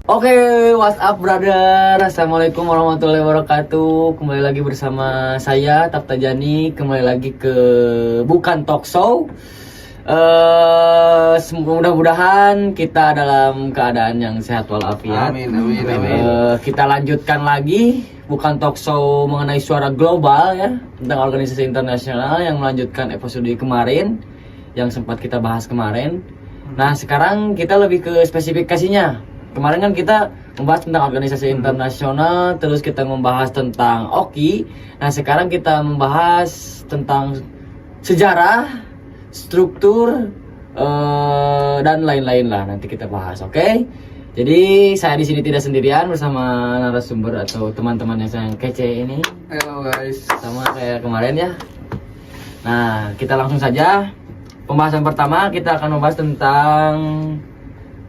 Oke, what's up brother? Assalamualaikum warahmatullahi wabarakatuh. Kembali lagi bersama saya Tapta Jani. Kembali lagi ke Bukan Talk Show. Mudah-mudahan kita dalam keadaan yang sehat walafiat. Amin. Kita lanjutkan lagi Bukan Talk Show mengenai suara global ya, tentang organisasi internasional yang melanjutkan episode kemarin yang sempat kita bahas kemarin. Nah, sekarang kita lebih ke spesifikasinya. Kemarin kan kita membahas tentang organisasi internasional, terus kita membahas tentang OKI. Nah, sekarang kita membahas tentang sejarah, struktur, dan lain-lain lah. Nanti kita bahas, oke? Jadi saya di sini tidak sendirian bersama narasumber atau teman-teman yang sangat kece ini. Halo guys. Sama kayak kemarin ya. Nah, kita langsung saja. Pembahasan pertama kita akan membahas tentang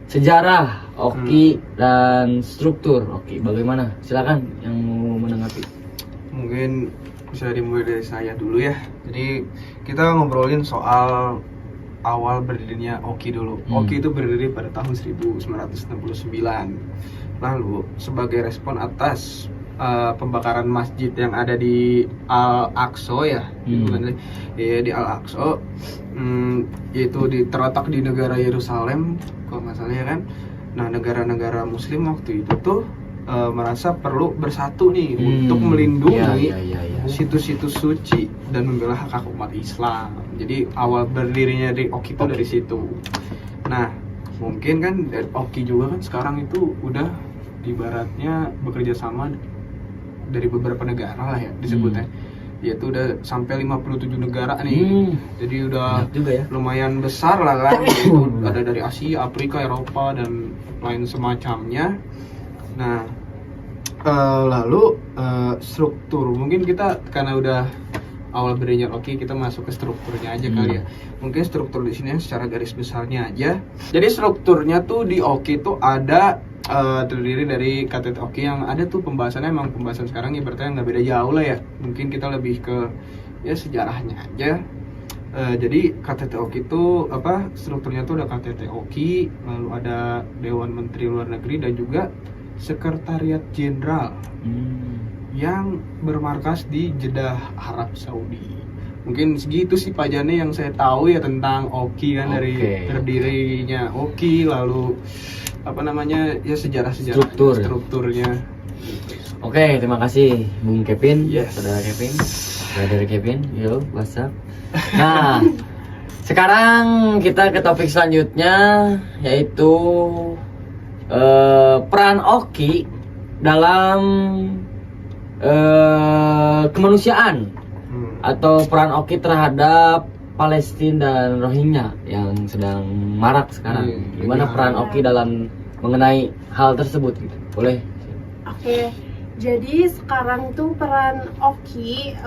sejarah OKI dan struktur OKI. Bagaimana? Silakan yang mau menanggapi. Mungkin bisa dimulai dari saya dulu ya. Jadi kita ngobrolin soal awal berdirinya OKI dulu. OKI itu berdiri pada tahun 1969. Lalu sebagai respon atas pembakaran masjid yang ada di Al-Aqsa ya, di Al-Aqsa, yaitu terletak di negara Yerusalem, kalau nggak salah ya kan. Nah, negara-negara Muslim waktu itu tuh merasa perlu bersatu nih untuk melindungi situs-situs suci dan membela hak umat Islam. Jadi awal berdirinya dari OKI itu dari situ. Nah, mungkin kan OKI juga kan sekarang itu udah ibaratnya bekerja sama dari beberapa negara lah ya disebutnya. Yaitu udah sampai 57 negara nih. Jadi udah juga ya, lumayan besar lah kan. Yaitu ada dari Asia, Afrika, Eropa dan lain semacamnya. Nah, lalu struktur, mungkin kita karena udah awal berdirinya OKI, kita masuk ke strukturnya aja kali ya. Mungkin struktur di sini secara garis besarnya aja. Jadi strukturnya tuh di OKI tuh ada terdiri dari KTT OKI yang ada tuh pembahasannya, emang pembahasan sekarang ibaratnya nggak beda jauh lah ya. Mungkin kita lebih ke ya sejarahnya aja. Jadi KTT OKI itu strukturnya tuh ada KTT OKI, lalu ada Dewan Menteri Luar Negeri dan juga Sekretariat Jenderal yang bermarkas di Jeddah, Arab Saudi. Mungkin segitu sih Pak Jane yang saya tahu ya tentang OKI kan. Dari terdirinya OKI, lalu ya sejarah-sejarah strukturnya. Oke, terima kasih Bung Kevin, Yes. Saudara Kevin, Brother Kevin, yo, what's up? Nah, sekarang kita ke topik selanjutnya, yaitu peran OKI dalam kemanusiaan atau peran OKI terhadap Palestina dan Rohingya yang sedang marak sekarang. Gimana peran OKI dalam mengenai hal tersebut gitu? Boleh? Oke, jadi sekarang tuh peran OKI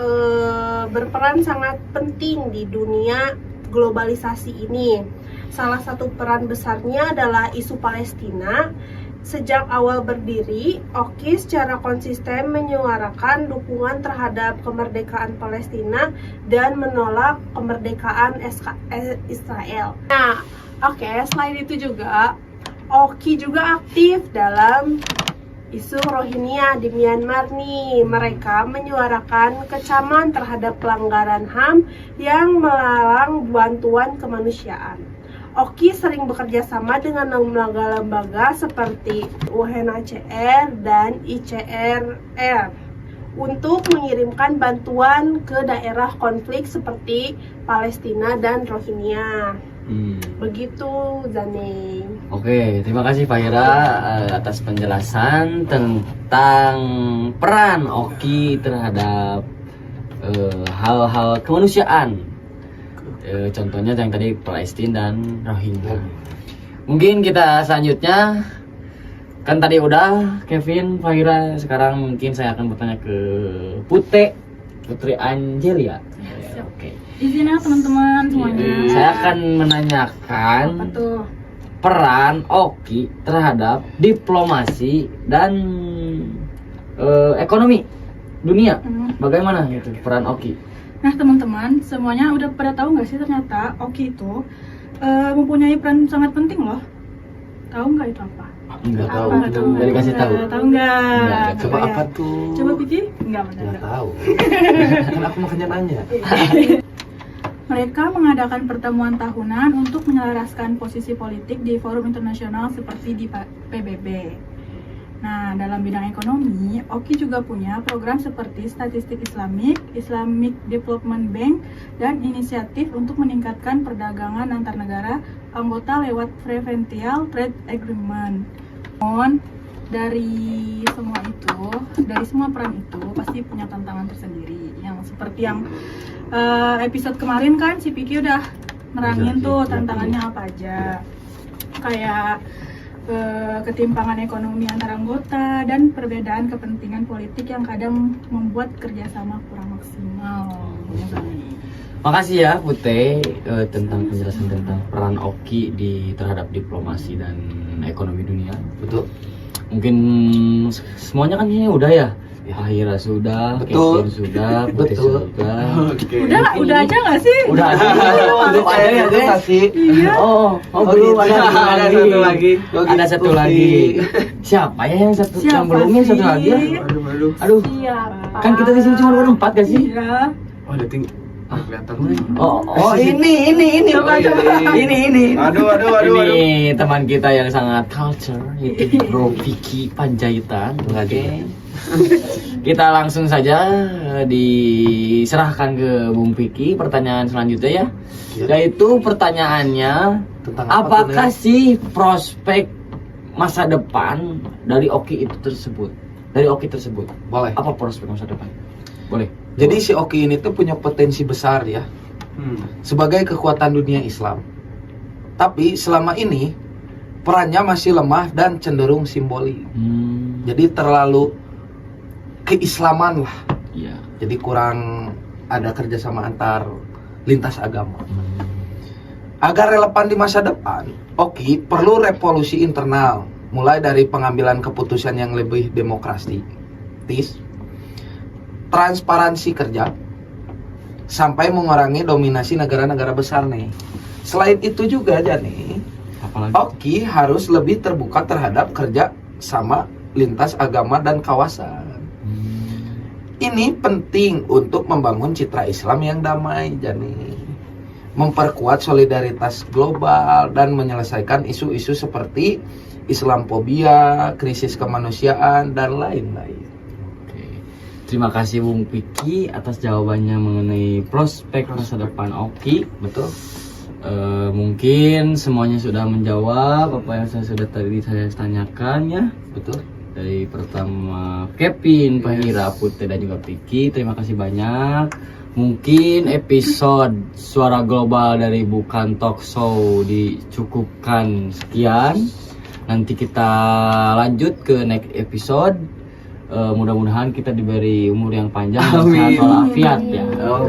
berperan sangat penting di dunia globalisasi ini. Salah satu peran besarnya adalah isu Palestina. Sejak awal berdiri, OKI secara konsisten menyuarakan dukungan terhadap kemerdekaan Palestina dan menolak kemerdekaan Israel. Nah, selain itu juga OKI juga aktif dalam isu Rohingya di Myanmar nih. Mereka menyuarakan kecaman terhadap pelanggaran HAM yang melarang bantuan kemanusiaan. OKI sering bekerja sama dengan lembaga-lembaga seperti UNHCR dan ICRR untuk mengirimkan bantuan ke daerah konflik seperti Palestina dan Rohingya. Begitu, Zane. Oke, terima kasih Pak Ira atas penjelasan tentang peran OKI terhadap hal-hal kemanusiaan. Contohnya yang tadi Palestina dan Rohingya. Mungkin kita selanjutnya, kan tadi udah Kevin, Pak Ira, sekarang mungkin saya akan bertanya ke Putri Angelia. Oke. Izinnya teman-teman semuanya. Saya akan menanyakan peran OKI terhadap diplomasi dan ekonomi dunia. Bagaimana itu peran OKI? Nah teman-teman, semuanya udah pada tahu nggak sih ternyata OKI itu mempunyai peran sangat penting loh. Tahu nggak itu apa? Enggak tahu. Apa tuh? Enggak dikasih tahu. Tahu nggak? Nggak. Coba Ya. apa tuh? Coba Vicky? Nggak Nggak benar. tahu. Kan aku makanya nanya. Mereka mengadakan pertemuan tahunan untuk menyelaraskan posisi politik di forum internasional seperti di PBB. Nah, dalam bidang ekonomi, OKI juga punya program seperti Statistik Islamik, Islamic Development Bank, dan inisiatif untuk meningkatkan perdagangan antar negara anggota lewat Preferential Trade Agreement. Dari semua peran itu pasti punya tantangan tersendiri. Yang seperti yang episode kemarin kan si Piki udah nerangin tuh tantangannya apa aja. Kayak ketimpangan ekonomi antar anggota dan perbedaan kepentingan politik yang kadang membuat kerjasama kurang maksimal. Makasih ya Putih tentang penjelasan tentang peran OKI terhadap diplomasi dan ekonomi dunia. Betul. Mungkin semuanya kan ini udah ya. Ya. Akhirnya sudah, Betul. Kevin sudah, Putih Betul. sudah. Oke. Udah aja nggak sih? Udah ada. Belum ada ya, deh. kasih. Iya. Belum gitu. ada Ada satu lagi. Ada satu lagi. Siapa ya yang satu yang Siapa belum yang satu sih? lagi ya? Aduh. Aduh, Siapa? kan kita di sini cuma berempat gak sih? Iya. Oh, ada tinggi. Kelihatan. Oh, ini. Coba. Ini. Aduh. Ini teman kita yang sangat culture, itu Bro Vicky Panjaitan. Oke. Kita langsung saja diserahkan ke Bung Vicky pertanyaan selanjutnya ya. Yaitu pertanyaannya, Tentang apa apakah tuh, sih prospek masa depan dari OKI itu tersebut? Dari OKI tersebut. Boleh. Apa prospek masa depan? Boleh. Jadi si OKI ini tuh punya potensi besar ya sebagai kekuatan dunia Islam. Tapi selama ini perannya masih lemah dan cenderung simbolik. Jadi terlalu keislaman lah. Iya. Jadi kurang ada kerjasama antar lintas agama. Agar relevan di masa depan, OKI perlu revolusi internal, mulai dari pengambilan keputusan yang lebih demokratis, transparansi kerja, sampai mengurangi dominasi negara-negara besar nih. Selain itu juga aja nih, Apalagi? OKI harus lebih terbuka terhadap kerja sama lintas agama dan kawasan. Ini penting untuk membangun citra Islam yang damai, Jani. Memperkuat solidaritas global dan menyelesaikan isu-isu seperti Islamfobia, krisis kemanusiaan, dan lain-lain. Oke. Terima kasih Bung Vicky atas jawabannya mengenai prospek masa depan OKI. Betul? Mungkin semuanya sudah menjawab apa yang tadi saya tanyakan ya. Betul? Dari pertama Kevin, Fahira, Putih dan juga Vicky. Terima kasih banyak. Mungkin episode Suara Global dari Bukan Talk Show dicukupkan sekian. Nanti kita lanjut ke next episode. Mudah-mudahan kita diberi umur yang panjang dan sehat walafiat ya.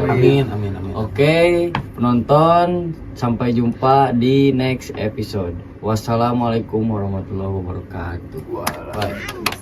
Amin, amin, amin. Oke, penonton, sampai jumpa di next episode. Wassalamualaikum warahmatullahi wabarakatuh. Baik.